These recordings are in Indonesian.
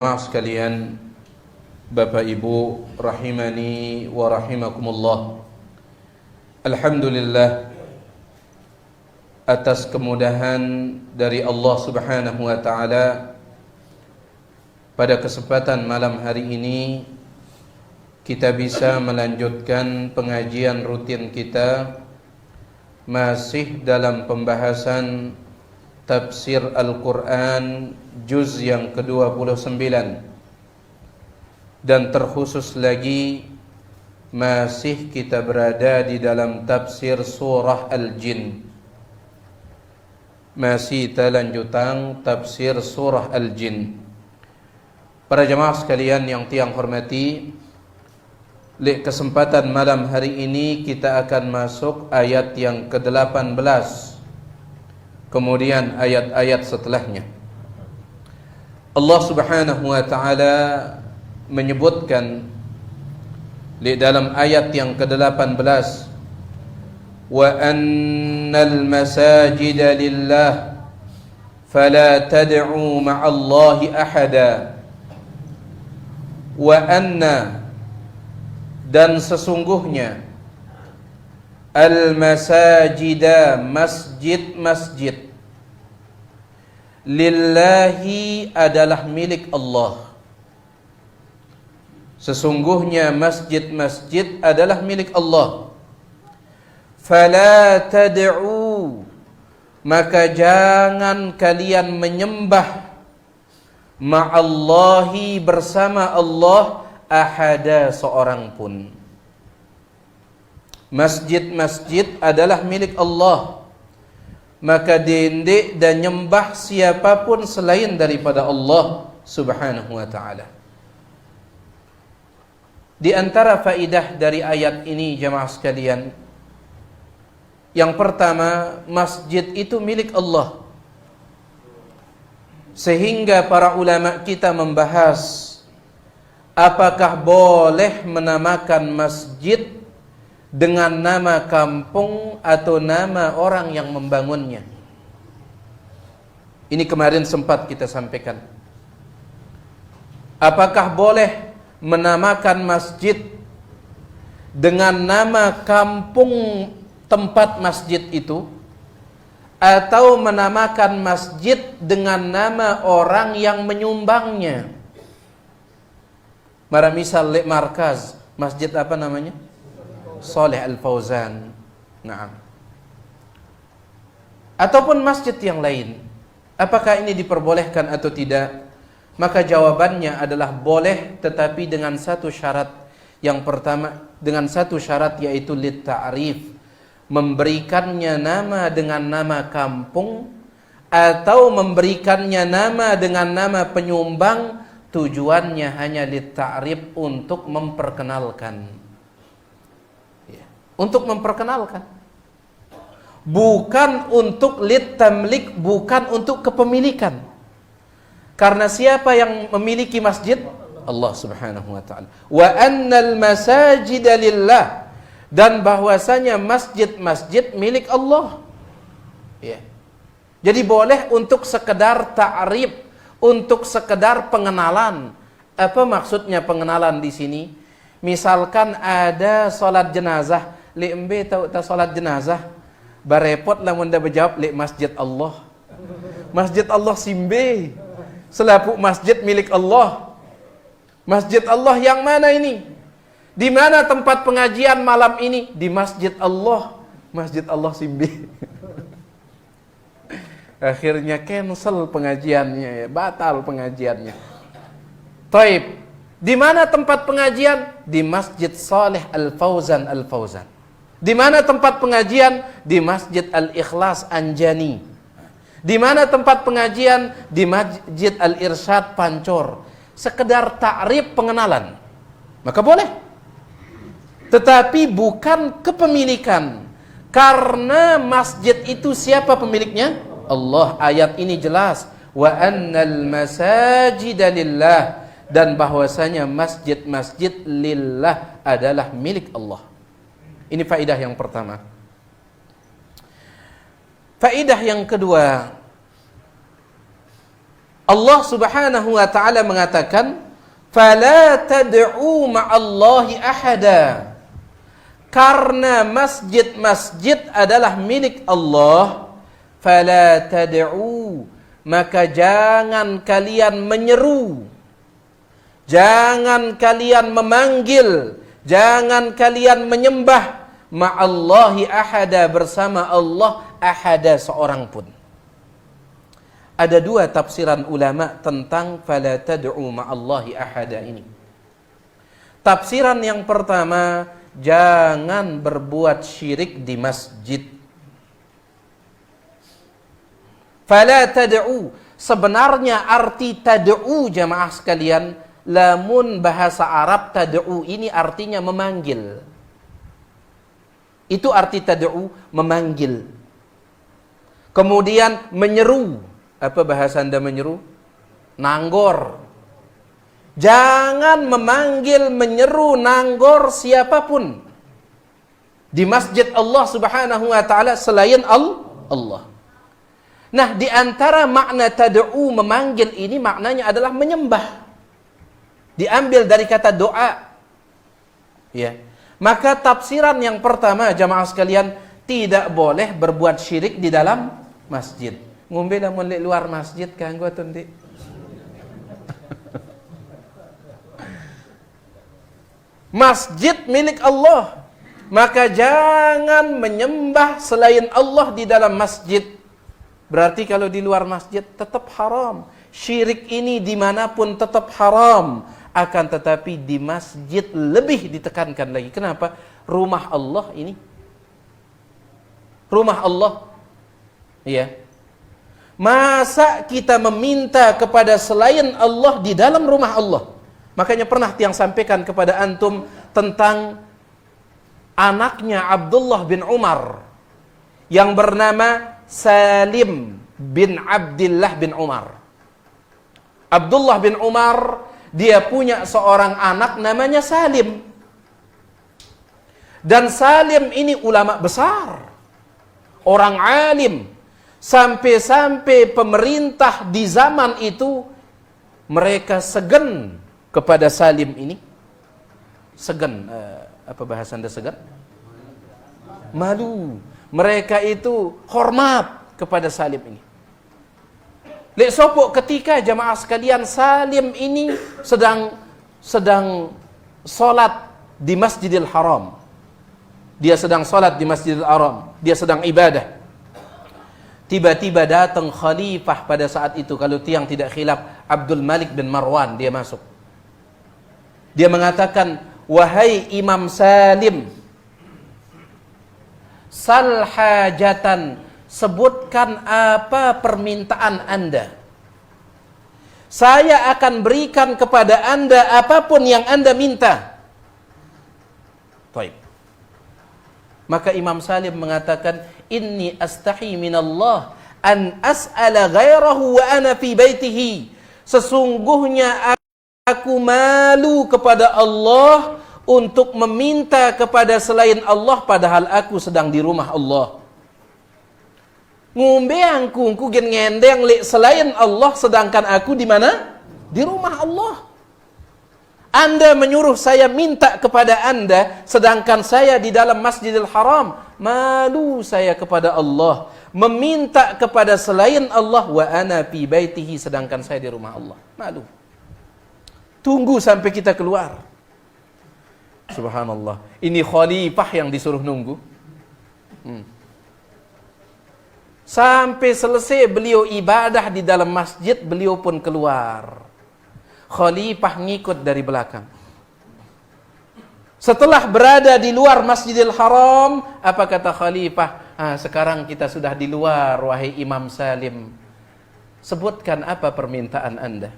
Jemaah sekalian, Bapak Ibu rahimani wa rahimakumullah. Alhamdulillah atas kemudahan dari Allah Subhanahu wa taala, pada kesempatan malam hari ini kita bisa melanjutkan pengajian rutin kita masih dalam pembahasan Tafsir Al-Quran juz yang ke-29, dan terkhusus lagi masih kita berada di dalam tafsir surah Al-Jin. Masih lanjutan tafsir surah Al-Jin. Para jemaah sekalian yang tiang hormati, di kesempatan malam hari ini kita akan masuk ayat yang ke-18, kemudian ayat-ayat setelahnya. Allah Subhanahu wa taala menyebutkan di dalam ayat yang ke-18, wa annal masajida lillah fala tad'u ma'allahi ahada. Wa anna, dan sesungguhnya, al-masajida, masjid-masjid, lillahi, adalah milik Allah. Sesungguhnya masjid-masjid adalah milik Allah. Fala tad'u, maka jangan kalian menyembah, ma'allahi, bersama Allah, ahada, seorang pun. Masjid-masjid adalah milik Allah, maka dindik dan nyembah siapapun selain daripada Allah Subhanahu wa ta'ala. Di antara faidah dari ayat ini jemaah sekalian, yang pertama, masjid itu milik Allah, sehingga para ulama kita membahas apakah boleh menamakan masjid dengan nama kampung atau nama orang yang membangunnya. Ini kemarin sempat kita sampaikan. Apakah boleh menamakan masjid dengan nama kampung tempat masjid itu, atau menamakan masjid dengan nama orang yang menyumbangnya? Mara misal lek markaz, masjid apa namanya? Saleh Al-Fauzan. Naam. Ataupun masjid yang lain. Apakah ini diperbolehkan atau tidak? Maka jawabannya adalah boleh, tetapi dengan satu syarat. Yang pertama, dengan satu syarat, yaitu lit ta'rif, memberikannya nama dengan nama kampung, atau memberikannya nama dengan nama penyumbang, tujuannya hanya lit ta'rif, untuk memperkenalkan. Untuk memperkenalkan, bukan untuk lit tamlik, bukan untuk kepemilikan. Karena siapa yang memiliki masjid? Allah Subhanahu wa taala. Wa annal masajida lillah, dan bahwasanya masjid-masjid milik Allah. Ya. Jadi boleh untuk sekedar ta'rif, untuk sekedar pengenalan. Apa maksudnya pengenalan di sini? Misalkan ada salat jenazah, li embe tahu ta salat jenazah, barepot lamun da berjawab li masjid Allah. Masjid Allah simbe, selapu masjid milik Allah. Masjid Allah yang mana ini? Di mana tempat pengajian malam ini? Di masjid Allah. Masjid Allah simbe. Akhirnya cancel pengajiannya, batal pengajiannya. Taib. Di mana tempat pengajian? Di Masjid Saleh Al-Fauzan Al-Fauzan. Di mana tempat pengajian? Di Masjid Al-Ikhlas Anjani. Di mana tempat pengajian? Di Masjid Al-Irsyad Pancor. Sekedar ta'rif, pengenalan. Maka boleh. Tetapi bukan kepemilikan. Karena masjid itu siapa pemiliknya? Allah. Ayat ini jelas. Wa annal masajida lillah, dan bahwasanya masjid-masjid lillah, adalah milik Allah. Ini faedah yang pertama. Faedah yang kedua, Allah Subhanahu wa taala mengatakan, "Fala tad'u ma'allahi ahada." Karena masjid-masjid adalah milik Allah, fala tad'u, maka jangan kalian menyeru, jangan kalian memanggil, jangan kalian menyembah ma'allahi ahada, bersama Allah ahada seorang pun. Ada dua tafsiran ulama tentang fala tad'u ma'allahi ahada ini. Tafsiran yang pertama, jangan berbuat syirik di masjid. Fala tad'u, sebenarnya arti tad'u jamaah sekalian, lamun bahasa Arab tad'u ini artinya memanggil. Itu arti tad'u, memanggil. Kemudian menyeru. Apa bahasa Anda menyeru? Nanggor. Jangan memanggil, menyeru, nanggor siapapun di masjid Allah Subhanahu wa taala selain Allah. Nah, di antara makna tad'u, memanggil ini maknanya adalah menyembah. Diambil dari kata doa. Ya. Maka tafsiran yang pertama jamaah sekalian, tidak boleh berbuat syirik di dalam masjid. Ngombe lamun lek luar masjid kanggo tundi. Masjid milik Allah, maka jangan menyembah selain Allah di dalam masjid. Berarti kalau di luar masjid tetap haram. Syirik ini dimanapun tetap haram. Akan tetapi di masjid lebih ditekankan lagi. Kenapa? Rumah Allah ini. Rumah Allah. Iya. Masa kita meminta kepada selain Allah di dalam rumah Allah? Makanya pernah tiang sampaikan kepada antum tentang anaknya Abdullah bin Umar yang bernama Salim bin Abdullah bin Umar. Abdullah bin Umar, dia punya seorang anak namanya Salim. Dan Salim ini ulama besar, orang alim. Sampai-sampai pemerintah di zaman itu mereka segan kepada Salim ini. Segan, apa bahasa Anda segan? Malu. Mereka itu hormat kepada Salim ini. Lek sopok ketika jamaah sekalian Salim ini sedang solat di Masjidil Haram. Dia sedang solat di Masjidil Haram. Dia sedang ibadah. Tiba-tiba datang khalifah pada saat itu, kalau tiang tidak khilaf, Abdul Malik bin Marwan, dia masuk. Dia mengatakan, "Wahai Imam Salim, sal hajatan, sebutkan apa permintaan Anda. Saya akan berikan kepada Anda apapun yang Anda minta." Baik. Maka Imam Salim mengatakan, "Inni astahi minallah an as'ala ghairahu wa ana fi baitihi." Sesungguhnya aku malu kepada Allah untuk meminta kepada selain Allah padahal aku sedang di rumah Allah. Ngombe angku gen ngendeng lek selain Allah sedangkan aku di mana? Di rumah Allah. Anda menyuruh saya minta kepada Anda sedangkan saya di dalam Masjidil Haram. Malu saya kepada Allah meminta kepada selain Allah, wa ana fi baitihi, sedangkan saya di rumah Allah. Malu. Tunggu sampai kita keluar. Subhanallah. Ini khalifah yang disuruh nunggu. Sampai selesai beliau ibadah di dalam masjid, beliau pun keluar. Khalifah ngikut dari belakang. Setelah berada di luar Masjidil Haram, apa kata Khalifah? Sekarang kita sudah di luar, wahai Imam Salim. Sebutkan apa permintaan Anda.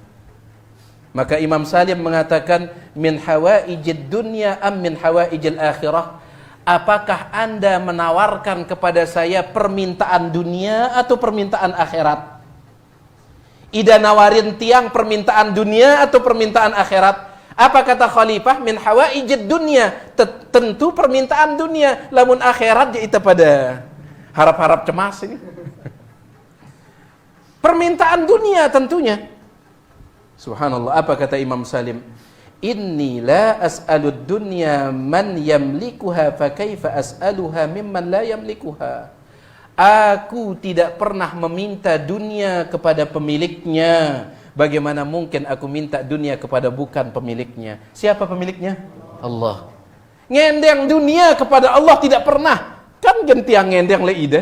Maka Imam Salim mengatakan, min hawaijid dunya am min hawaijil akhirah? Apakah Anda menawarkan kepada saya permintaan dunia atau permintaan akhirat? Ida nawarin tiang permintaan dunia atau permintaan akhirat? Apa kata Khalifah? Min hawaijid dunya. Tentu permintaan dunia. Lamun akhirat kita pada harap-harap cemas ini. Permintaan dunia tentunya. Subhanallah, apa kata Imam Salim? Inni la as'alud dunya man yamlikuha fa kaifa as'aluha mimman la yamlikuha. Aku tidak pernah meminta dunia kepada pemiliknya. Bagaimana mungkin aku minta dunia kepada bukan pemiliknya? Siapa pemiliknya? Allah. Ngendeng dunia kepada Allah tidak pernah. Kan gentiang ngendeng le ide.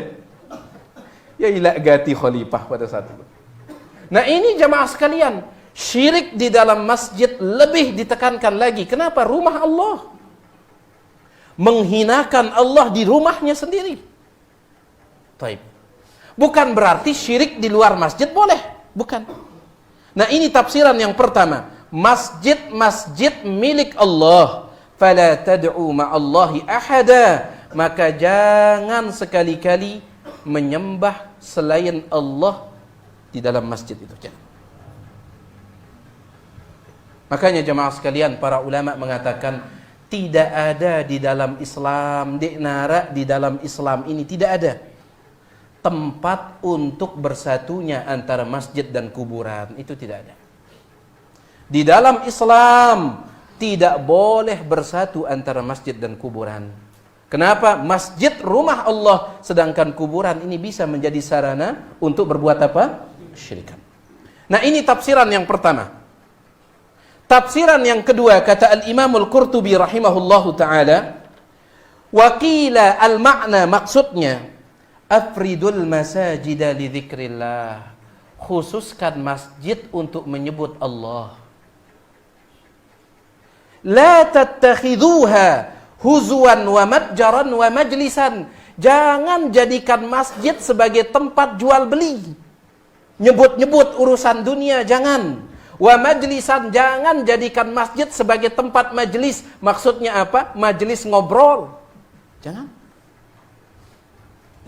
Ya ila gati khalifah pada saat itu. Nah ini jamaah sekalian, syirik di dalam masjid lebih ditekankan lagi. Kenapa? Rumah Allah. Menghinakan Allah di rumahnya sendiri. Taib. Bukan berarti syirik di luar masjid boleh. Bukan. Nah ini tafsiran yang pertama. Masjid-masjid milik Allah. Fala tad'u ma'allahi ahada. Maka jangan sekali-kali menyembah selain Allah di dalam masjid itu. Makanya jemaah sekalian, para ulama mengatakan tidak ada di dalam Islam, di dalam Islam ini tidak ada tempat untuk bersatunya antara masjid dan kuburan. Itu tidak ada. Di dalam Islam tidak boleh bersatu antara masjid dan kuburan. Kenapa? Masjid rumah Allah, sedangkan kuburan ini bisa menjadi sarana untuk berbuat apa? Syirikan. Nah ini tafsiran yang pertama. Tafsiran yang kedua, kata Al-Imam Al-Qurtubi rahimahullahu ta'ala, waqila al-ma'na, maksudnya afridul masajida li dzikrillah, khususkan masjid untuk menyebut Allah. La tattakhidhuha huzuan wa matjaran wa majlisan, jangan jadikan masjid sebagai tempat jual beli, nyebut-nyebut urusan dunia, jangan. Wa majlisan, jangan jadikan masjid sebagai tempat majelis. Maksudnya apa? Majelis ngobrol. Jangan.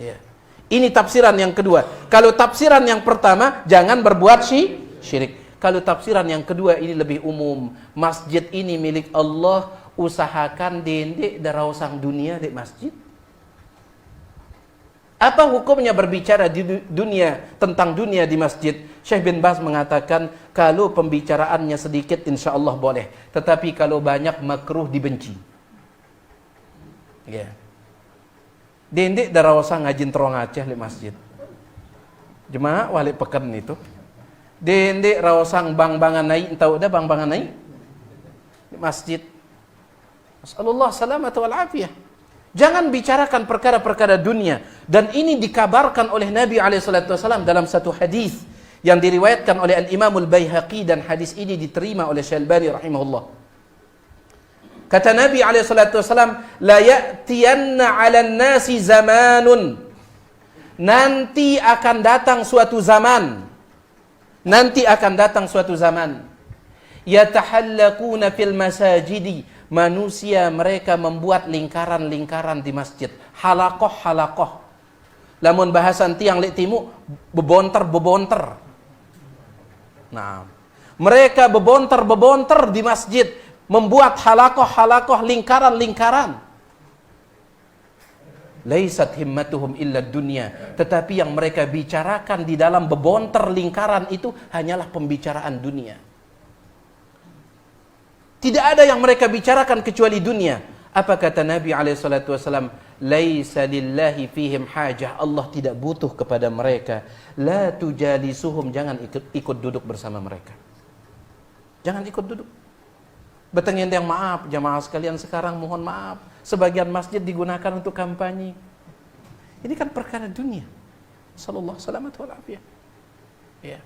Ya. Ini tafsiran yang kedua. Kalau tafsiran yang pertama, jangan berbuat syirik. Kalau tafsiran yang kedua ini lebih umum. Masjid ini milik Allah, usahakan dendek darausang dunia di masjid. Apa hukumnya berbicara di dunia, tentang dunia di masjid? Syekh bin Baz mengatakan, kalau pembicaraannya sedikit insya Allah boleh. Tetapi kalau banyak makruh, dibenci. Ya. Dendek darawasang ngajin terong Aceh di masjid. Jemaah wali pekan itu. Dendek rawasang bang-bangan naik, tahu dah bang-bangan naik? Di masjid. Masallallahu salamatu wal afiyah. Jangan bicarakan perkara-perkara dunia. Dan ini dikabarkan oleh Nabi SAW dalam satu hadis yang diriwayatkan oleh Al-Imam Al-Baihaqi, dan hadis ini diterima oleh Syalbani rahimahullah. Kata Nabi SAW, la ya'tiyanna 'alan nasi zamanun, nanti akan datang suatu zaman. Nanti akan datang suatu zaman. Yatahallaquna fil masajidi, manusia mereka membuat lingkaran-lingkaran di masjid. Halakoh-halakoh. Lamun bahasan tiang lek timu, bebonter-bebonter. Nah, mereka bebonter-bebonter di masjid, membuat halakoh-halakoh, lingkaran-lingkaran. Laisat himmatuhum illa dunya, tetapi yang mereka bicarakan di dalam bebonter lingkaran itu hanyalah pembicaraan dunia. Tidak ada yang mereka bicarakan kecuali dunia. Apa kata Nabi SAW? Laisa lillahi fihim hajah, Allah tidak butuh kepada mereka. La tujalisuhum, jangan ikut duduk bersama mereka. Jangan ikut duduk. Betengin yang maaf, jamaah sekalian, sekarang mohon maaf, sebagian masjid digunakan untuk kampanye. Ini kan perkara dunia. Sallallahu salamatu wal afiyah. Ya.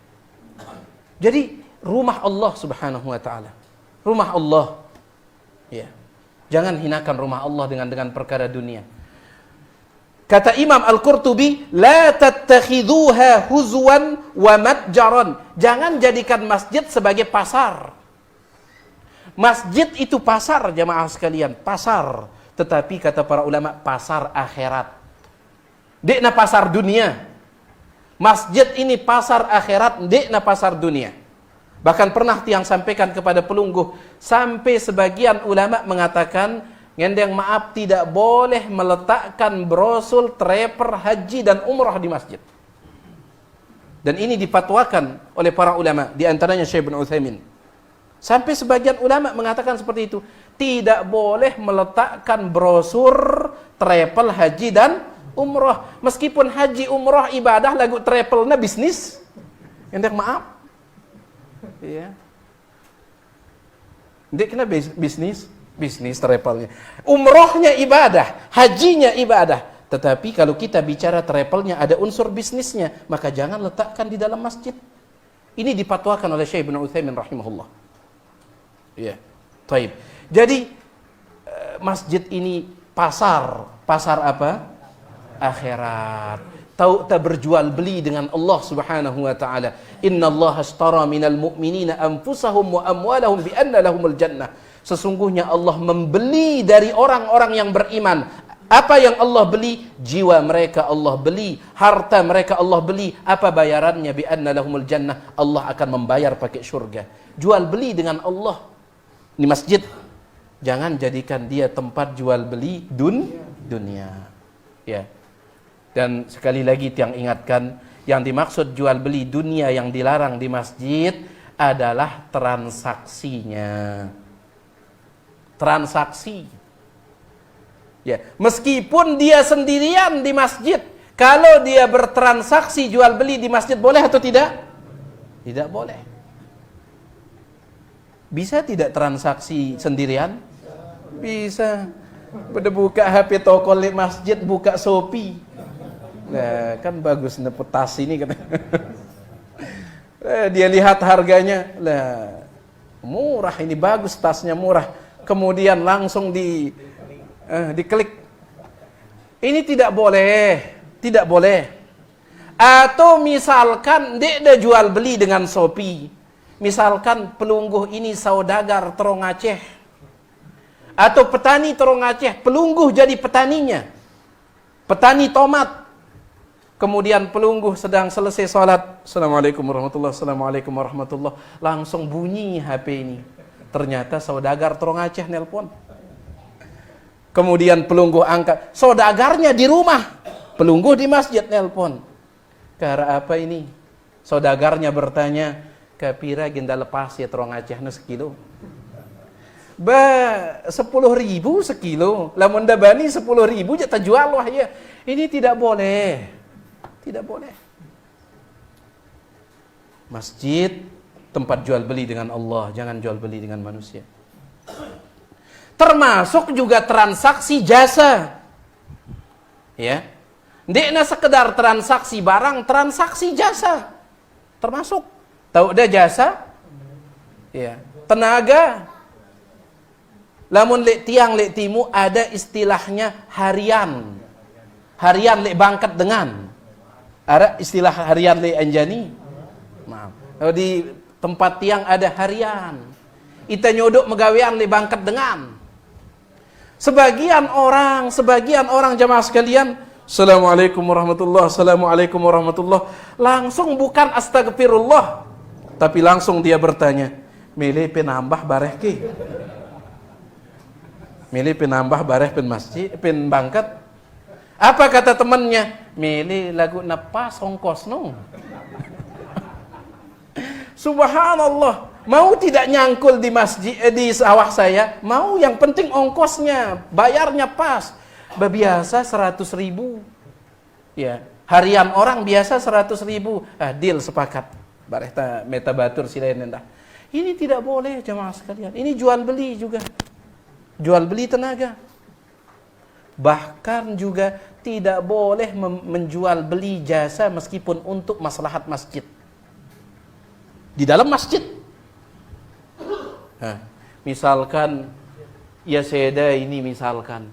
Jadi rumah Allah Subhanahu wa taala. Rumah Allah. Ya. Jangan hinakan rumah Allah dengan perkara dunia. Kata Imam Al-Qurtubi, la tattakhidhuha huzwan wa matjaran. Jangan jadikan masjid sebagai pasar. Masjid itu pasar, jamaah sekalian, pasar. Tetapi kata para ulama, pasar akhirat. Dekna pasar dunia. Masjid ini pasar akhirat, dekna pasar dunia. Bahkan pernah tiang sampaikan kepada pelungguh, sampai sebagian ulama mengatakan, ngendeng maaf, tidak boleh meletakkan brosur traper haji dan umrah di masjid. Dan ini dipatwakan oleh para ulama, di antaranya Syekh bin Utsaimin. Sampai sebagian ulama mengatakan seperti itu. Tidak boleh meletakkan brosur travel haji dan umroh. Meskipun haji umroh ibadah, lagu travelnya bisnis. Endek maaf. Iya. Endek kena bisnis travelnya. Umrohnya ibadah, hajinya ibadah. Tetapi kalau kita bicara travelnya ada unsur bisnisnya, maka jangan letakkan di dalam masjid. Ini dipatwakan oleh Syekh bin Utsaimin rahimahullah. Iya. Taib. Jadi masjid ini pasar apa? Akhirat. Tahu tak berjual beli dengan Allah Subhanahu wa taala. Innallaha ashtara minal mu'minina anfusahum wa amwalahum bi anna lahumul jannah. Sesungguhnya Allah membeli dari orang-orang yang beriman. Apa yang Allah beli? Jiwa mereka Allah beli, harta mereka Allah beli. Apa bayarannya? Bi anna lahumul jannah. Allah akan membayar pakai surga. Jual beli dengan Allah. Ini masjid. Jangan jadikan dia tempat jual beli dunia. Ya. Dan sekali lagi yang ingatkan, yang dimaksud jual beli dunia yang dilarang di masjid adalah transaksinya. Transaksi. Ya, meskipun dia sendirian di masjid, kalau dia bertransaksi jual beli di masjid boleh atau tidak? Tidak boleh. Bisa tidak transaksi sendirian? Bisa. Pada buka HP toko di masjid, buka Shopee. Nah, kan bagus neput tas ini katanya. Dia lihat harganya, lah murah ini, bagus tasnya murah. Kemudian langsung diklik. Ini tidak boleh. Atau misalkan dia jual beli dengan Shopee. Misalkan pelungguh ini saudagar Terong Aceh. Atau petani Terong Aceh, pelungguh jadi petaninya. Petani tomat. Kemudian pelungguh sedang selesai sholat. Assalamualaikum warahmatullahi wabarakatuh. Langsung bunyi HP ini. Ternyata saudagar Terong Aceh nelpon. Kemudian pelungguh angkat. Saudagarnya di rumah. Pelungguh di masjid nelpon. Karena apa ini? Saudagarnya bertanya, kapira ginda lepas ya Terong Aceh nu sekilo. 10.000 sekilo. Lamun dabani 10.000 jatah jual wah ya. Ini tidak boleh. Tidak boleh. Masjid tempat jual beli dengan Allah, jangan jual beli dengan manusia. Termasuk juga transaksi jasa. Ya. Ndekna sekedar transaksi barang, transaksi jasa. Termasuk. Tahu dah jasa? Ya. Tenaga. Lamun lek tiang lek timu ada istilahnya harian. Harian lek bangkat dengan. Ada istilah harian lek anjani. Maaf. Kalau di tempat tiang ada harian. Ita nyodok megawean lek bangkat dengan. Sebagian orang jamaah sekalian, Assalamualaikum warahmatullahi, langsung bukan astagfirullah, tapi langsung dia bertanya, milih penambah bareh ki? Milih penambah bareh pen masjid, pen bangkat? Apa kata temannya? Milih lagu napas ongkos no. Subhanallah, mau tidak nyangkul di masjid di sawah saya, mau yang penting ongkosnya, bayarnya pas. Biasa 100.000. Ya, harian orang biasa 100.000. Deal sepakat. Barehta meta batur silain endah. Ini tidak boleh jemaah sekalian. Ini jual beli juga. Jual beli tenaga. Bahkan juga tidak boleh menjual beli jasa meskipun untuk maslahat masjid. Di dalam masjid. Misalkan ya seda ini misalkan.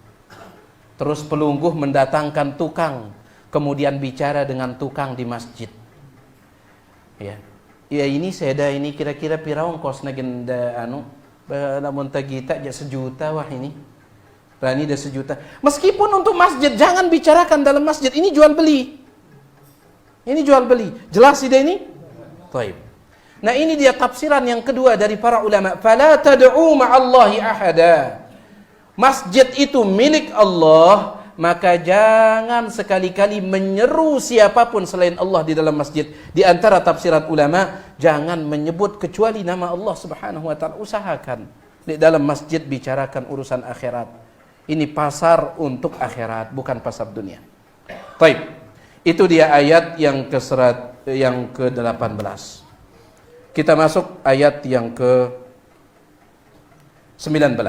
Terus pelungguh mendatangkan tukang, kemudian bicara dengan tukang di masjid. Ya ini seda ini kira-kira piraung kosna genda lamun tagita aja 1 juta wah ini. Rani dah 1 juta. Meskipun untuk masjid jangan bicarakan dalam masjid. Ini jual beli. Ini jual beli. Jelas ide ini? Baik. Nah ini dia tafsiran yang kedua dari para ulama. Fala tad'u ma'allahi ahada. Masjid itu milik Allah, maka jangan sekali-kali menyeru siapapun selain Allah di dalam masjid. Di antara tafsiran ulama, jangan menyebut kecuali nama Allah Subhanahu wa taala. Usahakan di dalam masjid bicarakan urusan akhirat. Ini pasar untuk akhirat, bukan pasar dunia. Baik. Itu dia ayat yang ke-18. Kita masuk ayat yang ke-19.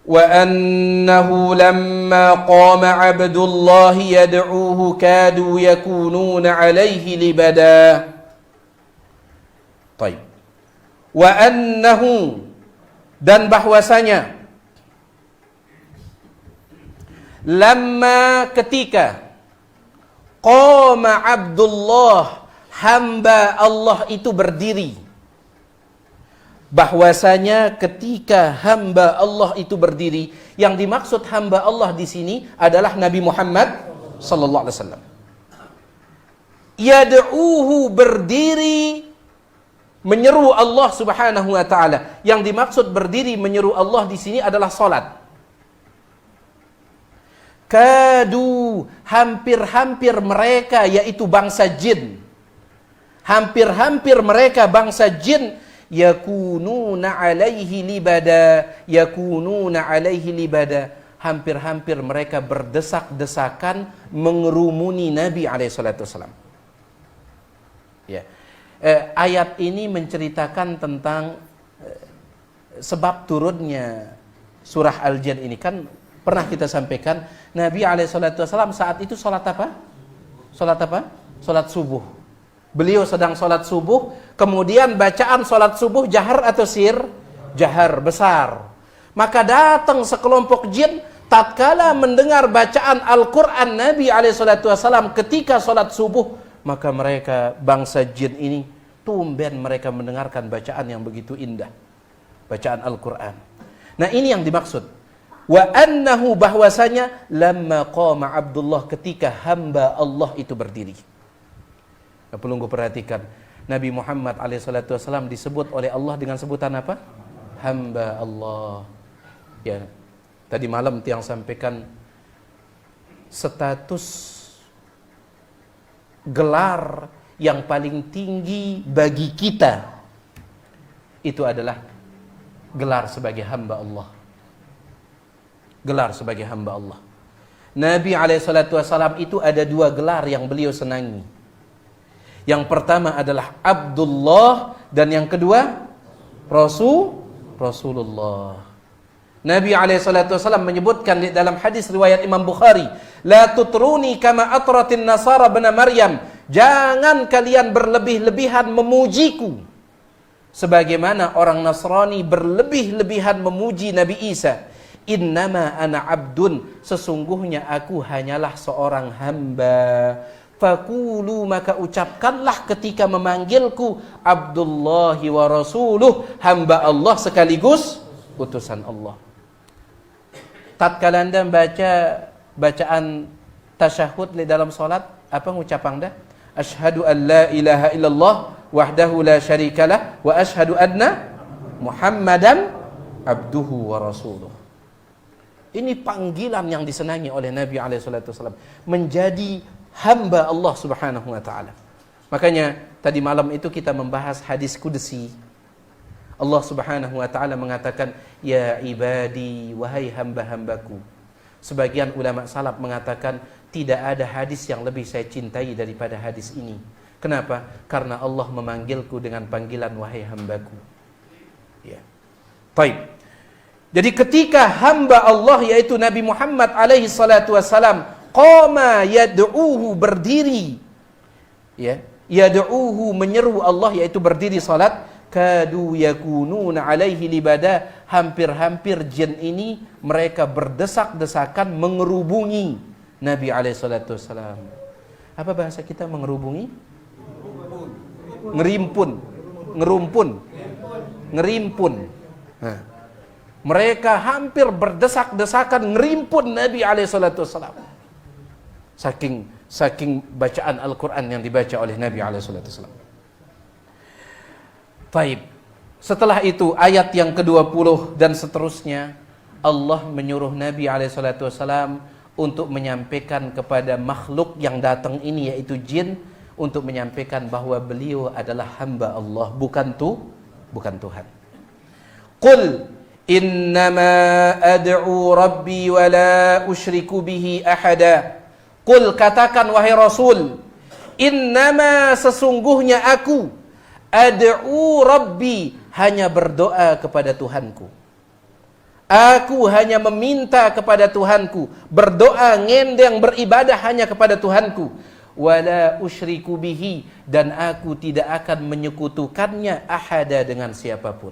وَأَنَّهُ لَمَّا قَامَ عَبْدُ اللَّهِ يَدْعُوهُ كَادُوا يَكُونُونَ عَلَيْهِ لِبَدًا. طيب. وَأَنَّهُ, dan bahwasanya, lamma, ketika, qama Abdullah, hamba Allah itu berdiri. Bahwasanya ketika hamba Allah itu berdiri, yang dimaksud hamba Allah di sini adalah Nabi Muhammad sallallahu alaihi wasallam. Yad'uhu, berdiri menyeru Allah Subhanahu wa taala. Yang dimaksud berdiri menyeru Allah di sini adalah salat. Kadu, hampir-hampir mereka, yaitu bangsa jin. Hampir-hampir mereka bangsa jin, yakununa alaihi libada, yakununa alaihi libada, hampir-hampir mereka berdesak-desakan mengerumuni Nabi alaihi salatu wasallam. Ya. Ayat ini menceritakan tentang sebab turunnya surah Al-Jin ini. Kan pernah kita sampaikan, Nabi alaihi salatu wasallam saat itu salat apa? Salat apa? Salat subuh. Beliau sedang sholat subuh, kemudian bacaan sholat subuh jahar atau sir? Jahar, besar. Maka datang sekelompok jin, tatkala mendengar bacaan Al-Quran Nabi SAW ketika sholat subuh, maka mereka, bangsa jin ini, tumben mereka mendengarkan bacaan yang begitu indah. Bacaan Al-Quran. Nah, ini yang dimaksud. Wa annahu, bahwasanya, lamma qama Abdullah, ketika hamba Allah itu berdiri. Perlu gue perhatikan, Nabi Muhammad SAW disebut oleh Allah dengan sebutan apa? Hamba Allah. Ya, tadi malam tiang sampaikan status gelar yang paling tinggi bagi kita itu adalah gelar sebagai hamba Allah. Gelar sebagai hamba Allah. Nabi SAW itu ada dua gelar yang beliau senangi. Yang pertama adalah Abdullah, dan yang kedua Rasulullah. Nabi SAW menyebutkan di dalam hadis riwayat Imam Bukhari, la tutruni kama atratin nasara bena Maryam, jangan kalian berlebih-lebihan memujiku sebagaimana orang Nasrani berlebih-lebihan memuji Nabi Isa. Innama ana abdun, sesungguhnya aku hanyalah seorang hamba. Fakulu, maka ucapkanlah ketika memanggilku, Abdullahi wa Rasuluh, hamba Allah sekaligus utusan Allah. Tatkala Anda baca bacaan tasyahud di dalam salat, apa ngucap Anda? Asyhadu an la ilaha illallah wahdahu la syarikalah wa asyhadu anna Muhammadan abduhu wa rasuluh. Ini panggilan yang disenangi oleh Nabi SAW, menjadi hamba Allah Subhanahu wa taala. Makanya tadi malam itu kita membahas hadis qudsi. Allah Subhanahu wa taala mengatakan, ya ibadi, wahai hamba-hambaku. Sebagian ulama salaf mengatakan tidak ada hadis yang lebih saya cintai daripada hadis ini. Kenapa? Karena Allah memanggilku dengan panggilan wahai hambaku. Ya. Baik. Jadi ketika hamba Allah yaitu Nabi Muhammad alaihi salatu wasalam qama yad'uhu, berdiri, ya, yad'uhu, menyeru Allah, yaitu berdiri salat, kadu yakununa alaihi libada, hampir-hampir jin ini mereka berdesak-desakan mengerubungi Nabi alaihi salatu wasalam. Apa bahasa kita mengerubungi? Ngerimpun, ngerumpun, ngerimpun. Nah, mereka hampir berdesak-desakan ngerimpun Nabi alaihi salatu wasalam. Saking bacaan Al-Quran yang dibaca oleh Nabi SAW. Taib. Setelah itu ayat yang ke-20 dan seterusnya, Allah menyuruh Nabi SAW untuk menyampaikan kepada makhluk yang datang ini, yaitu jin, untuk menyampaikan bahwa beliau adalah hamba Allah, bukan Tuhan. Qul innama ad'u rabbi wa la usyriku bihi ahada. Qul, katakan wahai Rasul, innama, sesungguhnya aku, ad'u rabbi, hanya berdoa kepada Tuhanku. Aku hanya meminta kepada Tuhanku, berdoa, ngendeng, beribadah hanya kepada Tuhanku. Wala usyriku bihi, dan aku tidak akan menyekutukannya ahada, dengan siapapun.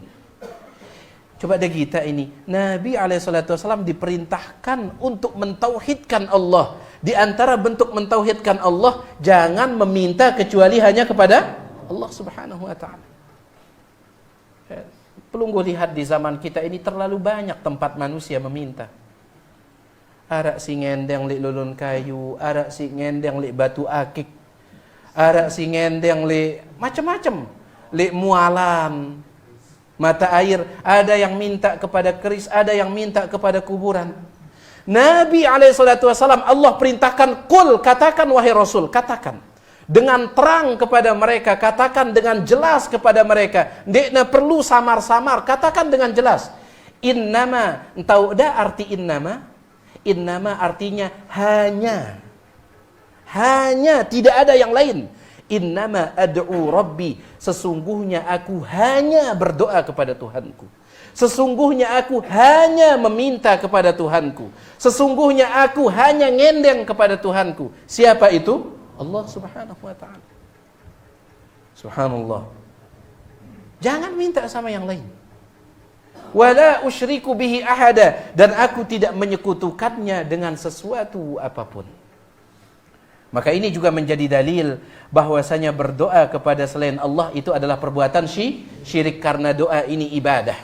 Coba deh kita ini, Nabi SAW diperintahkan untuk mentauhidkan Allah. Di antara bentuk mentauhidkan Allah, jangan meminta kecuali hanya kepada Allah Subhanahu wa ta'ala. Pelunggu lihat di zaman kita ini terlalu banyak tempat manusia meminta. Arak si ngendeng li lulun kayu, arak si ngendeng li batu akik, arak si ngendeng li macam-macam, li mualan, mata air. Ada yang minta kepada keris, ada yang minta kepada kuburan. Nabi SAW, Allah perintahkan, qul, katakan wahai Rasul, katakan dengan terang kepada mereka, katakan dengan jelas kepada mereka. Tidak perlu samar-samar, katakan dengan jelas. Innama, tahu dah arti innama? Innama artinya hanya. Hanya, tidak ada yang lain. Innama ad'u rabbi, sesungguhnya aku hanya berdoa kepada Tuhanku. Sesungguhnya aku hanya meminta kepada Tuhanku. Sesungguhnya aku hanya ngendeng kepada Tuhanku. Siapa itu? Allah Subhanahu wa ta'ala. Subhanallah. Jangan minta sama yang lain. Wala usyriku bihi ahada, dan aku tidak menyekutukannya dengan sesuatu apapun. Maka ini juga menjadi dalil bahwasanya berdoa kepada selain Allah itu adalah perbuatan syirik, karena doa ini ibadah.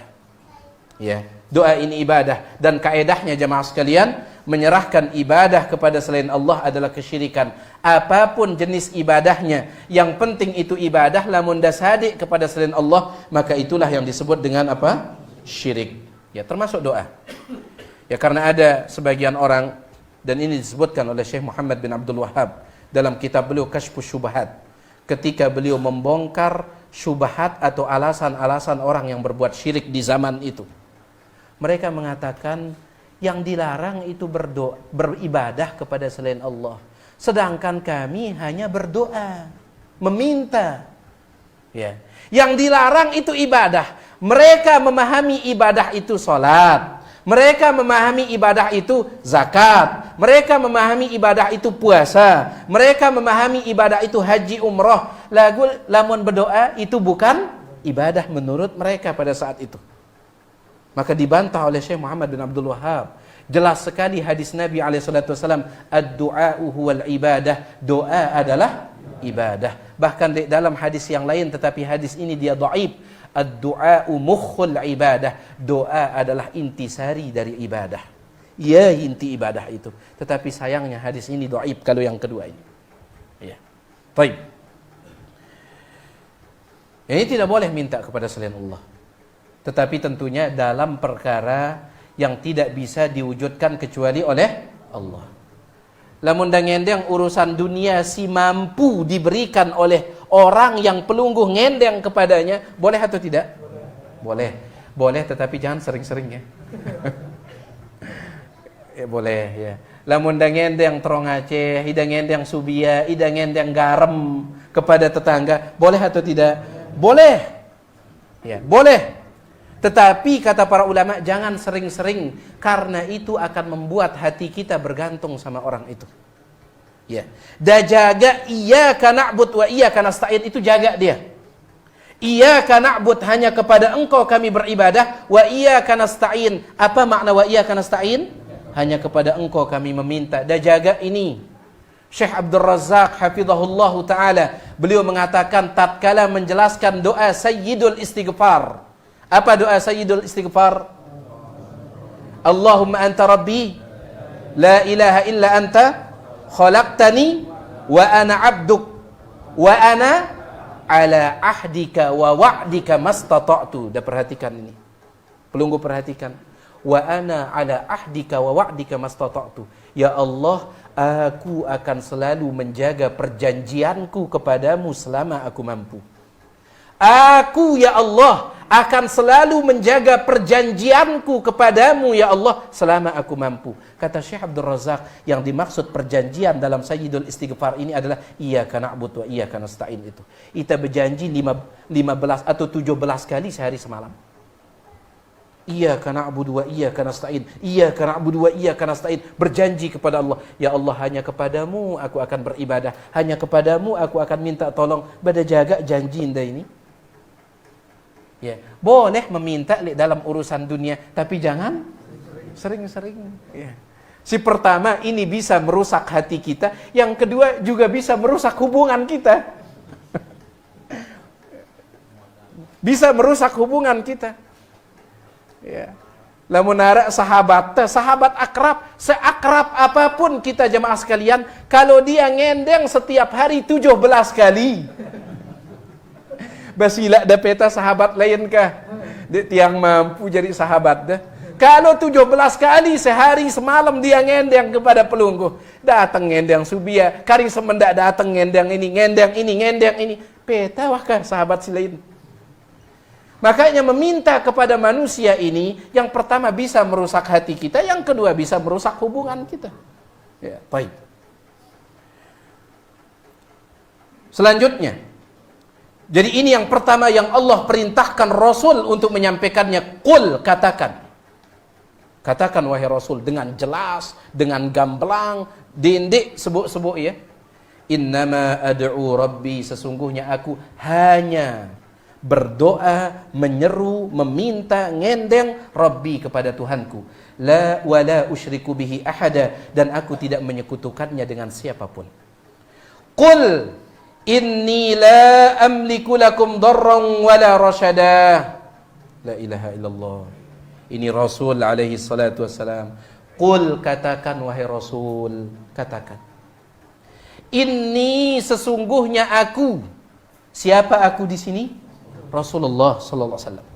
Ya, doa ini ibadah, dan kaedahnya jemaah sekalian, menyerahkan ibadah kepada selain Allah adalah kesyirikan. Apapun jenis ibadahnya, yang penting itu ibadah, lamun dashadik kepada selain Allah, maka itulah yang disebut dengan apa? Syirik. Ya, termasuk doa. Ya, karena ada sebagian orang, dan ini disebutkan oleh Syekh Muhammad bin Abdul Wahhab dalam kitab beliau Kashfus Syubhat, ketika beliau membongkar syubhat atau alasan-alasan orang yang berbuat syirik di zaman itu. Mereka mengatakan yang dilarang itu beribadah kepada selain Allah, sedangkan kami hanya berdoa, meminta. Ya. Yang dilarang itu ibadah. Mereka memahami ibadah itu salat. Mereka memahami ibadah itu zakat. Mereka memahami ibadah itu puasa. Mereka memahami ibadah itu haji umrah. Lamun berdoa itu bukan ibadah menurut mereka pada saat itu. Maka dibantah oleh Syekh Muhammad bin Abdul Wahhab. Jelas sekali hadis Nabi SAW, ad-du'a'u huwal ibadah, doa adalah ibadah. Bahkan di dalam hadis yang lain, tetapi hadis ini dia dhaif, ad-du'a'u mukhul ibadah, doa adalah intisari dari ibadah. Ya, inti ibadah itu. Tetapi sayangnya hadis ini dhaif kalau yang kedua ini. Ya. Baik. Ini tidak boleh minta kepada selain Allah. Tetapi tentunya dalam perkara yang tidak bisa diwujudkan kecuali oleh Allah. Lamun ngendeng urusan dunia si mampu diberikan oleh orang yang pelungguh ngendeng kepadanya, boleh atau tidak? Boleh. Boleh, tetapi jangan sering-sering ya. Ya boleh ya. Lamun ngendeng terong Aceh, ida ngendeng subia, ida ngendeng garam kepada tetangga, boleh atau tidak? Boleh. Ya, boleh. Tetapi kata para ulama, jangan sering-sering, karena itu akan membuat hati kita bergantung sama orang itu. Ya. Dan jaga iyyaka na'bud wa iyyaka nasta'in, itu jaga dia. Iyyaka na'bud, hanya kepada engkau kami beribadah, wa iyyaka nasta'in. Apa makna wa iyyaka nasta'in? Hanya kepada engkau kami meminta. Dan jaga ini. Syekh Abdul Razak hafizahullahu taala, beliau mengatakan tatkala menjelaskan doa Sayyidul Istighfar. Apa doa Sayyidul Istighfar? Allahumma anta rabbi, la ilaha illa anta, khalaqtani, wa ana abduk, wa ana ala ahdika wa wa'dika mastata'tu. Dah perhatikan ini. Pelunggu perhatikan. wa ana ala ahdika wa wa'dika mastata'tu. Ya Allah, aku akan selalu menjaga perjanjianku kepadamu selama aku mampu. Aku ya Allah akan selalu menjaga perjanjianku kepadamu ya Allah selama aku mampu. Kata Syekh Abdul Razak, yang dimaksud perjanjian dalam Sayyidul Istighfar ini adalah iyyaka na'budu wa iyyaka nasta'in itu. Kita berjanji 15 atau 17 kali sehari semalam. Iyyaka na'budu wa iyyaka nasta'in. Iyyaka na'budu wa iyyaka nasta'in. Berjanji kepada Allah, ya Allah, hanya kepadamu aku akan beribadah, hanya kepadamu aku akan minta tolong. Pada jaga janji indah ini. Ya, boleh meminta dalam urusan dunia, tapi jangan sering-sering. Ya. Si pertama ini bisa merusak hati kita, yang kedua juga bisa merusak hubungan kita. Bisa merusak hubungan kita. Ya. Lamun ara sahabat akrab, seakrab apapun kita jemaah sekalian, kalau dia ngendeng setiap hari 17 kali. Basila da peta sahabat lain kah? Tiang mampu jadi sahabat dah. Kalau 17 kali sehari semalam dia ngendeng kepada pelungguh. Datang ngendeng subia, kari semendak datang ngendeng ini, ngendeng ini. Peta wahkah sahabat si lain. Makanya meminta kepada manusia ini, yang pertama bisa merusak hati kita, yang kedua bisa merusak hubungan kita. Ya, baik. Selanjutnya, jadi ini yang pertama yang Allah perintahkan Rasul untuk menyampaikannya. Qul, katakan. Katakan wahai Rasul dengan jelas, dengan gamblang, dindik sebut-sebut ya. Innama ad'u rabbi, sesungguhnya aku hanya berdoa, menyeru, meminta, ngendeng Rabbi kepada Tuhanku. La wala usyriku bihi ahada, dan aku tidak menyekutukannya dengan siapapun. Qul inni la amliku lakum darran wala rasyada. La ilaha illallah. Ini Rasul alaihi salatu wassalam. Qul, katakan wahai Rasul, katakan. Inni, sesungguhnya aku. Siapa aku di sini? Rasulullah sallallahu alaihi wasallam.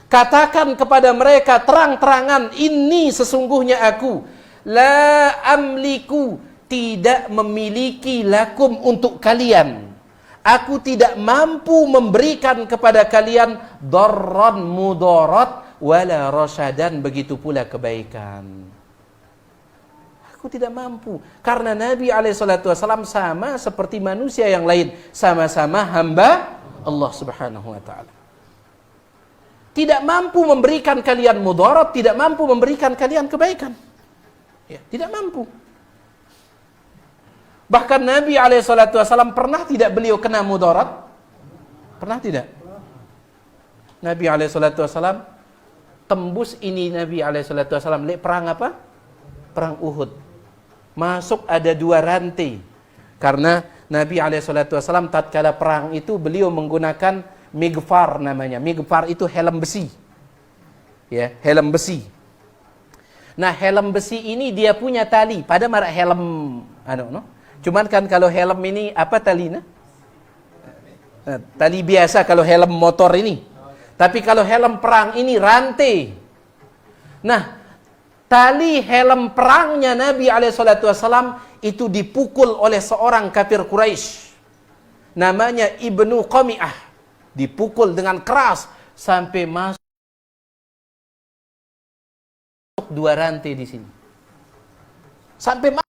Katakan kepada mereka terang-terangan, ini sesungguhnya aku. La amliku, tidak memiliki lakum untuk kalian. Aku tidak mampu memberikan kepada kalian darran mudarat wala rasyadan, begitu pula kebaikan. Aku tidak mampu, karena Nabi SAW sama seperti manusia yang lain, sama-sama hamba Allah Subhanahu wa taala. Tidak mampu memberikan kalian mudarat, tidak mampu memberikan kalian kebaikan. Ya, tidak mampu. Bahkan Nabi SAW pernah tidak beliau kena mudarat? Pernah tidak? Nabi SAW tembus ini, Nabi SAW perang apa? Perang Uhud. Masuk ada 2 rantai. Karena Nabi SAW tatkala perang itu beliau menggunakan migfar namanya. Migfar itu helm besi. Ya, helm besi. Nah, helm besi ini dia punya tali. Pada marak helm Cuman kan kalau helm ini apa talinya? Tali biasa kalau helm motor ini. Tapi kalau helm perang ini rantai. Nah, tali helm perangnya Nabi SAW itu dipukul oleh seorang kafir Quraisy. Namanya Ibnu Qami'ah. Dipukul dengan keras sampai masuk 2 rantai di sini. Sampai masuk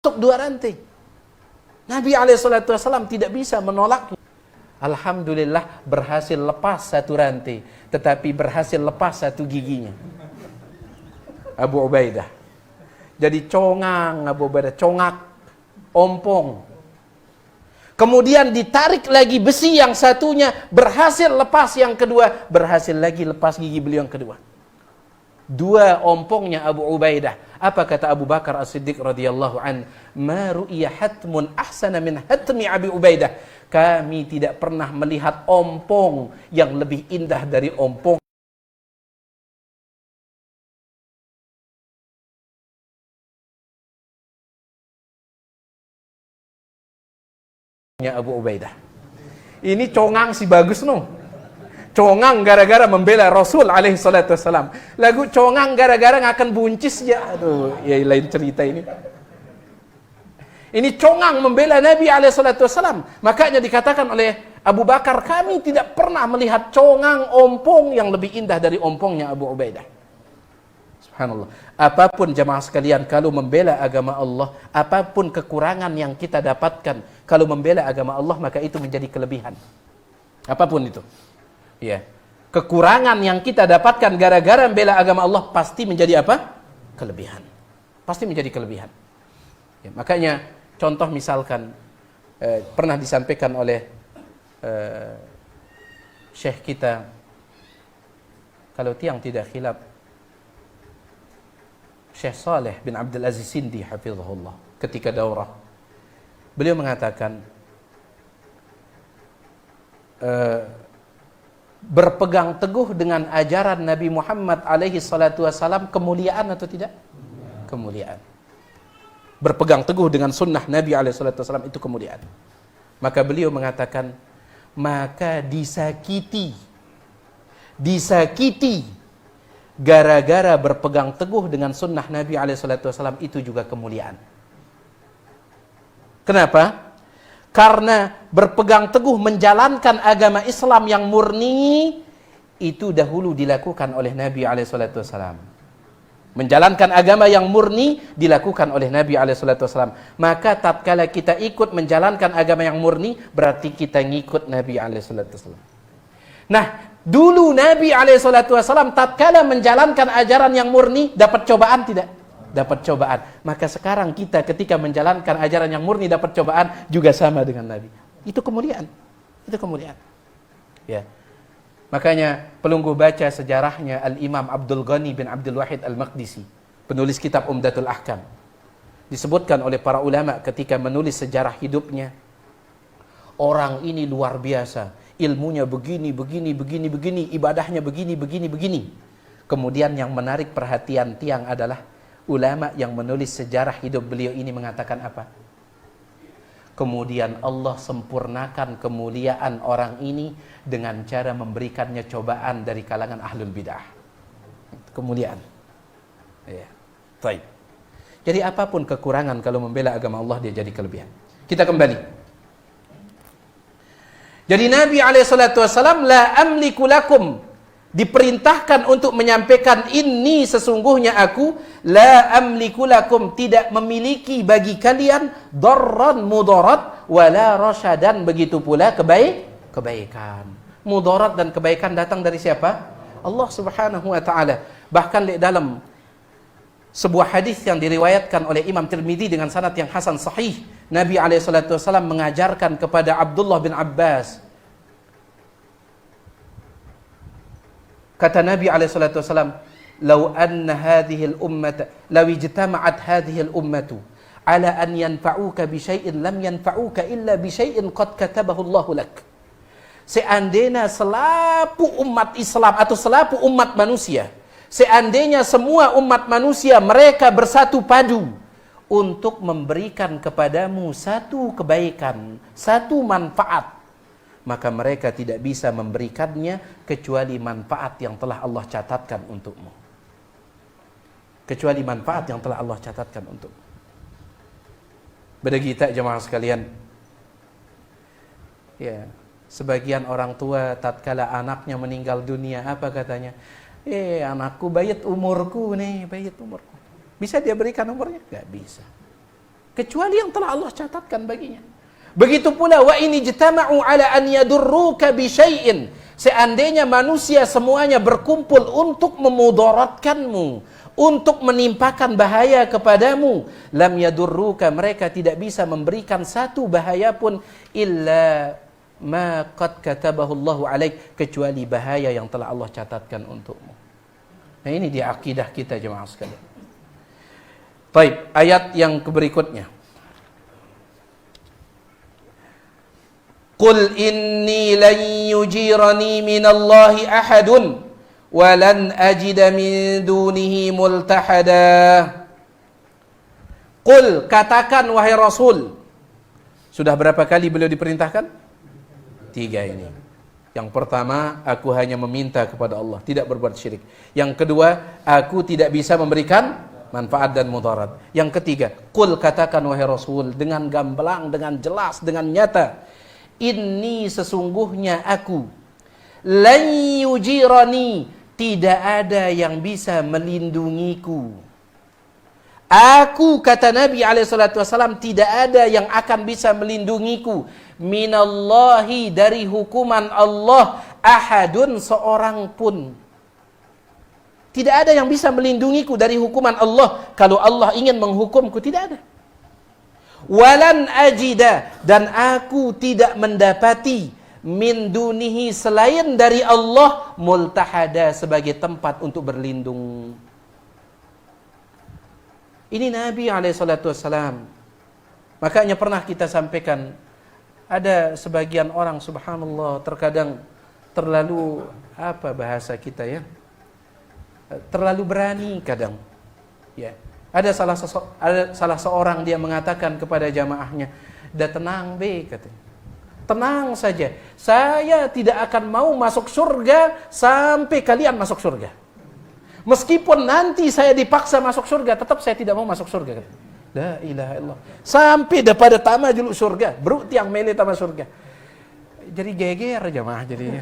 2 rantai. Nabi SAW tidak bisa menolaknya. Alhamdulillah berhasil lepas 1 rantai, tetapi berhasil lepas 1 giginya. Abu Ubaidah. Jadi congang Abu Ubaidah, congak, ompong. Kemudian ditarik lagi besi yang satunya, berhasil lepas yang kedua, berhasil lagi lepas gigi beliau yang kedua. dua ompongnya Abu Ubaidah. Apa kata Abu Bakar As-Siddiq radhiyallahu an? Ma ru'iya hatmun ahsana min hatmi Abi Ubaidah. Kami tidak pernah melihat ompong yang lebih indah dari ompong Abu Ubaidah. Ini congang si bagus no. Congang gara-gara membela Rasul alaihi salatu wassalam. Lagu congang gara-gara ngakan buncis ya. Aduh, ya lain cerita ini. Ini congang membela Nabi alaihi salatu wassalam. Makanya dikatakan oleh Abu Bakar, kami tidak pernah melihat congang ompong yang lebih indah dari ompongnya Abu Ubaidah. Subhanallah. Apapun jemaah sekalian, kalau membela agama Allah, apapun kekurangan yang kita dapatkan, kalau membela agama Allah, maka itu menjadi kelebihan. Apapun itu. Ya. Kekurangan yang kita dapatkan gara-gara membela agama Allah, pasti menjadi apa? Kelebihan. Pasti menjadi kelebihan. Ya, makanya, contoh misalkan, pernah disampaikan oleh Syekh kita, kalau tiang tidak khilaf, Syekh Saleh bin Abdul Aziz Sindi hafizahullah, ketika daurah, beliau mengatakan berpegang teguh dengan ajaran Nabi Muhammad alaihi salatu wasalam kemuliaan atau tidak? Kemuliaan. Berpegang teguh dengan sunnah Nabi alaihi salatu wasalam itu kemuliaan. Maka beliau mengatakan, maka disakiti gara-gara berpegang teguh dengan sunnah Nabi SAW itu juga kemuliaan. Kenapa? Karena berpegang teguh menjalankan agama Islam yang murni itu dahulu dilakukan oleh Nabi SAW. Menjalankan agama yang murni dilakukan oleh Nabi SAW. Maka tatkala kita ikut menjalankan agama yang murni, berarti kita ngikut Nabi SAW. Nah, dulu Nabi SAW tatkala menjalankan ajaran yang murni, dapat cobaan tidak? Dapat cobaan. Maka sekarang kita ketika menjalankan ajaran yang murni dapat cobaan, juga sama dengan Nabi. Itu kemuliaan. Itu kemuliaan. Ya. Makanya pelungguh baca sejarahnya Al-Imam Abdul Ghani bin Abdul Wahid Al-Maqdisi, penulis kitab Umdatul Ahkam. Disebutkan oleh para ulama ketika menulis sejarah hidupnya, orang ini luar biasa. Ilmunya begini, ibadahnya begini. Kemudian yang menarik perhatian tiang adalah ulama yang menulis sejarah hidup beliau ini mengatakan apa? Kemudian Allah sempurnakan kemuliaan orang ini dengan cara memberikannya cobaan dari kalangan ahlul bidah. Kemuliaan. Ya. Baik. Jadi apapun kekurangan kalau membela agama Allah dia jadi kelebihan. Kita kembali. Jadi Nabi SAW la amliku lakum, diperintahkan untuk menyampaikan ini sesungguhnya aku la amliku lakum, tidak memiliki bagi kalian darran mudarat wala rasyadan, begitu pula kebaikan. Mudarat dan kebaikan datang dari siapa? Allah Subhanahu wa taala. Bahkan dalam sebuah hadis yang diriwayatkan oleh Imam Tirmidzi dengan sanad yang hasan sahih, Nabi SAW mengajarkan kepada Abdullah bin Abbas. Kata Nabi SAW, "Lau anna hadhihi al-ummata, law ijtama'at hadhihi al-ummatu ala an yanfa'uka bi syai'in lam yanfa'uka illa bi syai'in qad katabahu Allahu lak." Seandainya selapu umat Islam atau selapu umat manusia, seandainya semua umat manusia mereka bersatu padu untuk memberikan kepadamu satu kebaikan, satu manfaat, maka mereka tidak bisa memberikannya kecuali manfaat yang telah Allah catatkan untukmu. Kecuali manfaat yang telah Allah catatkan untukmu. Beda kita jemaah sekalian. Ya, sebagian orang tua tatkala anaknya meninggal dunia, apa katanya? Anakku bayat umurku nih, bayat umurku. Bisa dia berikan umurnya? Gak bisa. Kecuali yang telah Allah catatkan baginya. Begitu pula wa ini jitama'u ala an yadurruka bi syai'in. Seandainya manusia semuanya berkumpul untuk memudaratkanmu, untuk menimpakan bahaya kepadamu, lam yadurruka, mereka tidak bisa memberikan satu bahaya pun illa ma qad katabahu Allahu alaik, kecuali bahaya yang telah Allah catatkan untukmu. Nah, ini dia akidah kita jemaah sekalian. Baik, ayat yang berikutnya. Qul inni lan yujirani minallahi ahadun wa lan ajida min dunihi multahada. Qul, katakan wahai Rasul. Sudah berapa kali beliau diperintahkan? 3 ini. Yang pertama, aku hanya meminta kepada Allah, tidak berbuat syirik. Yang kedua, aku tidak bisa memberikan manfaat dan mudarat. Yang ketiga, qul, katakan wahai Rasul dengan gamblang, dengan jelas, dengan nyata. Inni, sesungguhnya aku, lan yujirani, tidak ada yang bisa melindungiku. Aku, kata Nabi SAW, tidak ada yang akan bisa melindungiku. Minallahi, dari hukuman Allah. Ahadun, seorang pun. Tidak ada yang bisa melindungiku dari hukuman Allah. Kalau Allah ingin menghukumku, tidak ada. Walan ajida, dan aku tidak mendapati min dunihi, selain dari Allah, multahada, sebagai tempat untuk berlindung. Ini Nabi SAW. Makanya pernah kita sampaikan, ada sebagian orang subhanallah terkadang terlalu, apa bahasa kita ya, terlalu berani kadang. Ya, ada salah seorang dia mengatakan kepada jamaahnya, "Dah tenang be," katanya. Tenang saja, saya tidak akan mau masuk surga sampai kalian masuk surga. Meskipun nanti saya dipaksa masuk surga, tetap saya tidak mau masuk surga. La ilaha illallah. Sampai daripada tama juluk surga, bro tiang mele tama surga. Jadi geger jamaah jadinya.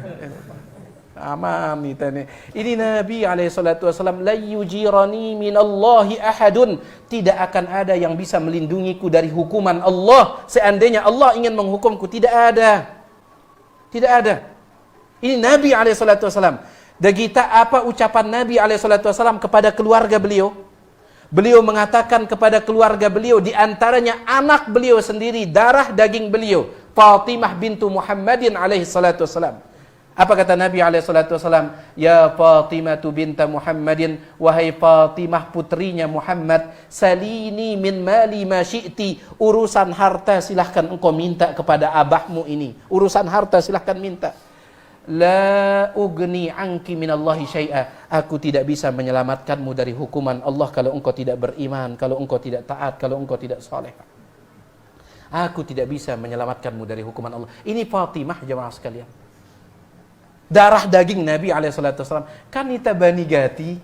Aman nih. Ini Nabi SAW, la yujirani minallahi ahadun, tidak akan ada yang bisa melindungiku dari hukuman Allah. Seandainya Allah ingin menghukumku, tidak ada. Tidak ada. Ini Nabi SAW. Dan kita, apa ucapan Nabi SAW kepada keluarga beliau? Beliau mengatakan kepada keluarga beliau, di antaranya anak beliau sendiri, darah daging beliau, Fatimah bintu Muhammadin SAW. Apa kata Nabi SAW? Ya Fatimah binta Muhammadin, wahai Fatimah putrinya Muhammad, salini min mali ma syi'ti, urusan harta silahkan engkau minta kepada abahmu ini. Urusan harta silahkan minta. La ugni anki minallahi syai'a, aku tidak bisa menyelamatkanmu dari hukuman Allah kalau engkau tidak beriman, kalau engkau tidak taat, kalau engkau tidak saleh. Aku tidak bisa menyelamatkanmu dari hukuman Allah. Ini Fatimah jemaah sekalian, darah daging Nabi SAW. Kan kita Bani Gati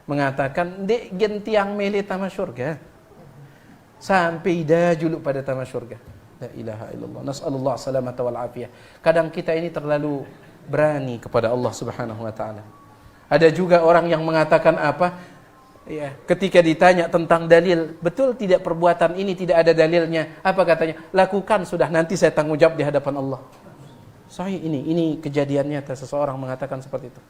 mengatakan, dek gentiang mele tama syurga, sampai dah juluk pada tama syurga. La ilaha illallah. Nas'alullah salamata wal afiyah. Kadang kita ini terlalu berani kepada Allah Subhanahu wa taala. Ada juga orang yang mengatakan apa? Ya, ketika ditanya tentang dalil, betul tidak perbuatan ini tidak ada dalilnya? Apa katanya? Lakukan sudah, nanti saya tanggung jawab di hadapan Allah. Sahih ini kejadiannya, seseorang mengatakan seperti itu.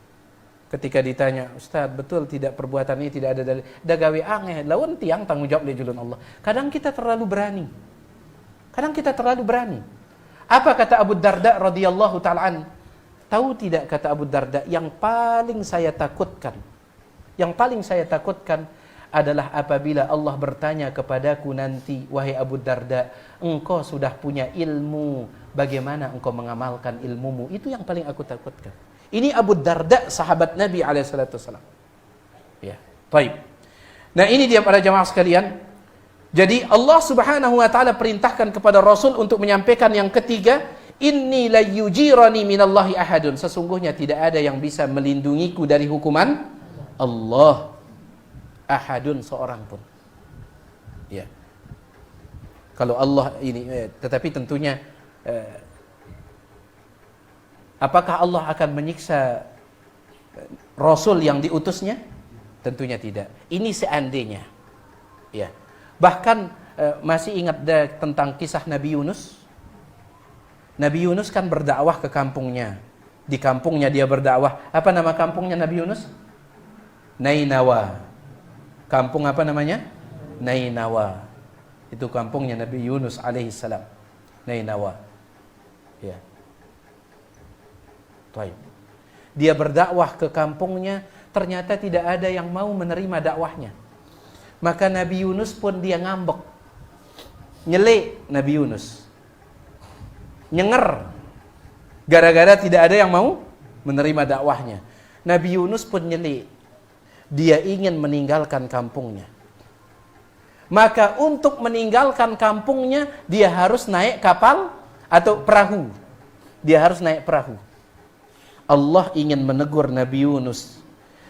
Ketika ditanya, Ustaz, betul tidak perbuatan ini tidak ada dalil? Da gawe angeh, lawan tiang tanggung jawab di julun Allah. Kadang kita terlalu berani. Apa kata Abu Darda radhiyallahu ta'ala an? Tahu tidak, kata Abu Darda, yang paling saya takutkan adalah apabila Allah bertanya kepadaku nanti, wahai Abu Darda, engkau sudah punya ilmu, bagaimana engkau mengamalkan ilmumu? Itu yang paling aku takutkan. Ini Abu Darda, sahabat Nabi SAW. Ya, baik. Nah, ini dia para jamaah sekalian. Jadi Allah Subhanahu wa taala perintahkan kepada Rasul untuk menyampaikan yang ketiga, inni la yujirani minallahi ahadun, sesungguhnya tidak ada yang bisa melindungiku dari hukuman Allah. Ahadun, seorang pun. Ya. Kalau Allah ini, tetapi tentunya apakah Allah akan menyiksa Rasul yang diutusnya? Tentunya tidak. Ini seandainya. Ya. Bahkan masih ingat tentang kisah Nabi Yunus? Nabi Yunus kan berdakwah ke kampungnya. Di kampungnya dia berdakwah. Apa nama kampungnya Nabi Yunus? Nainawa. Kampung apa namanya? Nainawa. Itu kampungnya Nabi Yunus alaihissalam. Nainawa. Ya. Baik. Dia berdakwah ke kampungnya, ternyata tidak ada yang mau menerima dakwahnya. Maka Nabi Yunus pun dia ngambek. Nyelek Nabi Yunus. Nyenger. Gara-gara tidak ada yang mau menerima dakwahnya. Nabi Yunus pun nyelek. Dia ingin meninggalkan kampungnya. Maka untuk meninggalkan kampungnya, dia harus naik kapal atau perahu. Dia harus naik perahu. Allah ingin menegur Nabi Yunus.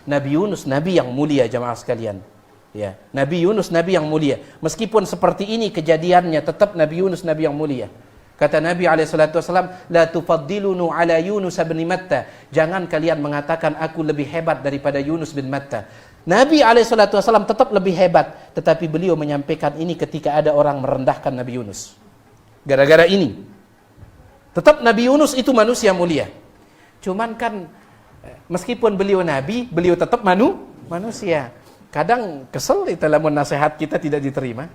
Nabi Yunus, Nabi yang mulia jamaah sekalian. Ya, Nabi Yunus, Nabi yang mulia. Meskipun seperti ini kejadiannya, tetap Nabi Yunus, Nabi yang mulia. Kata Nabi SAW, La tufaddilunu ala Yunus bin Matta. Jangan kalian mengatakan aku lebih hebat daripada Yunus bin Matta. Nabi SAW tetap lebih hebat. Tetapi beliau menyampaikan ini ketika ada orang merendahkan Nabi Yunus. Gara-gara ini. Tetap Nabi Yunus itu manusia mulia. Cuman kan, meskipun beliau Nabi, beliau tetap manusia. Kadang kesel itu lamun nasihat kita tidak diterima.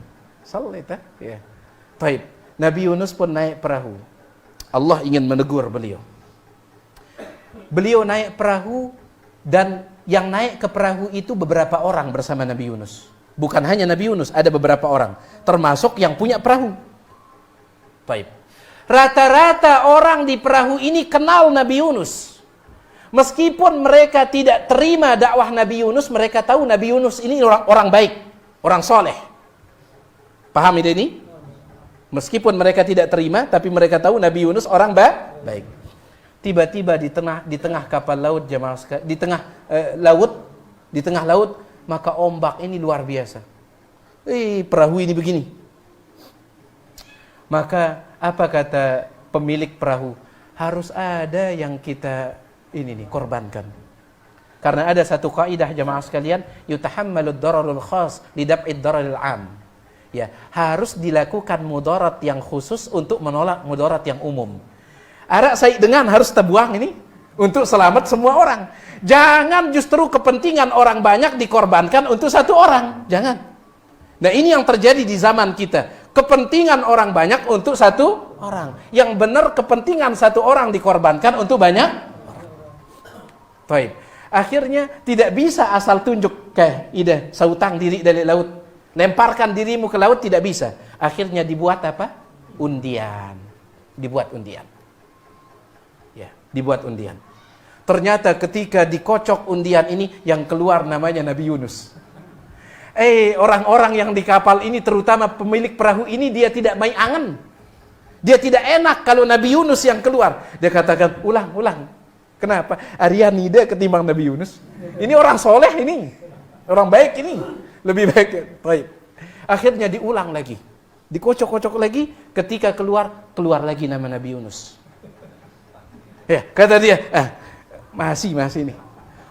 Kesel itu. Ya. Baik. Nabi Yunus pun naik perahu. Allah ingin menegur beliau. Beliau naik perahu dan yang naik ke perahu itu beberapa orang bersama Nabi Yunus. Bukan hanya Nabi Yunus, ada beberapa orang. Termasuk yang punya perahu. Baik. Rata-rata orang di perahu ini kenal Nabi Yunus. Meskipun mereka tidak terima dakwah Nabi Yunus, mereka tahu Nabi Yunus ini orang baik, orang soleh. Paham ini? Meskipun mereka tidak terima, tapi mereka tahu Nabi Yunus orang baik. Tiba-tiba di tengah kapal laut jemaah sekalian, di tengah laut, maka ombak ini luar biasa. Perahu ini begini. Maka apa kata pemilik perahu? Harus ada yang kita korbankan. Karena ada satu kaidah jemaah sekalian, yutahammalud dararul khas lidaf'id dararil 'am. Ya, harus dilakukan mudarat yang khusus untuk menolak mudarat yang umum. Arak saya dengan harus terbuang ini untuk selamat semua orang. Jangan justru kepentingan orang banyak dikorbankan untuk satu orang. Jangan. Nah, ini yang terjadi di zaman kita. Kepentingan orang banyak untuk satu orang. Yang benar kepentingan satu orang dikorbankan untuk banyak. Baik. Akhirnya tidak bisa asal tunjuk kayak ide sautang diri dari laut. Lemparkan dirimu ke laut tidak bisa. Akhirnya dibuat apa? Undian. Dibuat undian. Ya, dibuat undian. Ternyata ketika dikocok undian ini yang keluar namanya Nabi Yunus. Orang-orang yang di kapal ini terutama pemilik perahu ini dia tidak main angan. Dia tidak enak kalau Nabi Yunus yang keluar. Dia katakan, ulang. Kenapa? Ariani dia ketimbang Nabi Yunus. Ini orang soleh ini. Orang baik ini. Lebih baik. Baik. Akhirnya diulang lagi. Dikocok-kocok lagi. Ketika keluar lagi nama Nabi Yunus. Ya, kata dia, masih ini.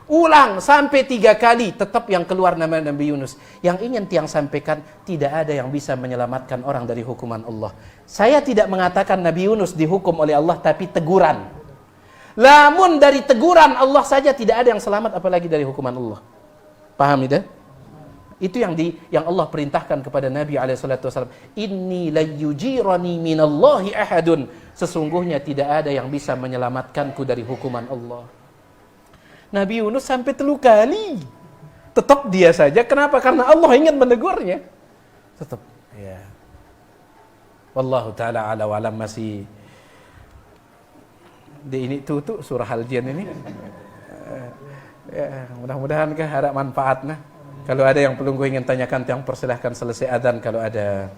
Ulang sampai 3 kali. Tetap yang keluar nama Nabi Yunus. Yang ingin tiang sampaikan, tidak ada yang bisa menyelamatkan orang dari hukuman Allah. Saya tidak mengatakan Nabi Yunus dihukum oleh Allah, tapi teguran. Lamun dari teguran Allah saja tidak ada yang selamat, apalagi dari hukuman Allah. Paham itu? Itu yang Allah perintahkan kepada Nabi SAW. Inni la yujirani minallahi ahadun. Sesungguhnya tidak ada yang bisa menyelamatkanku dari hukuman Allah. Nabi Yunus sampai 3 kali. Tetap dia saja. Kenapa? Karena Allah ingin menegurnya. Tetap. Ya. Wallahu ta'ala ala wa alam. Masih di ini tutup surah Al-Jin ini. Ya, mudah-mudahan harap manfaatnya. Kalau ada yang perlu gue ingin tanyakan, yang persilahkan selesai adzan kalau ada.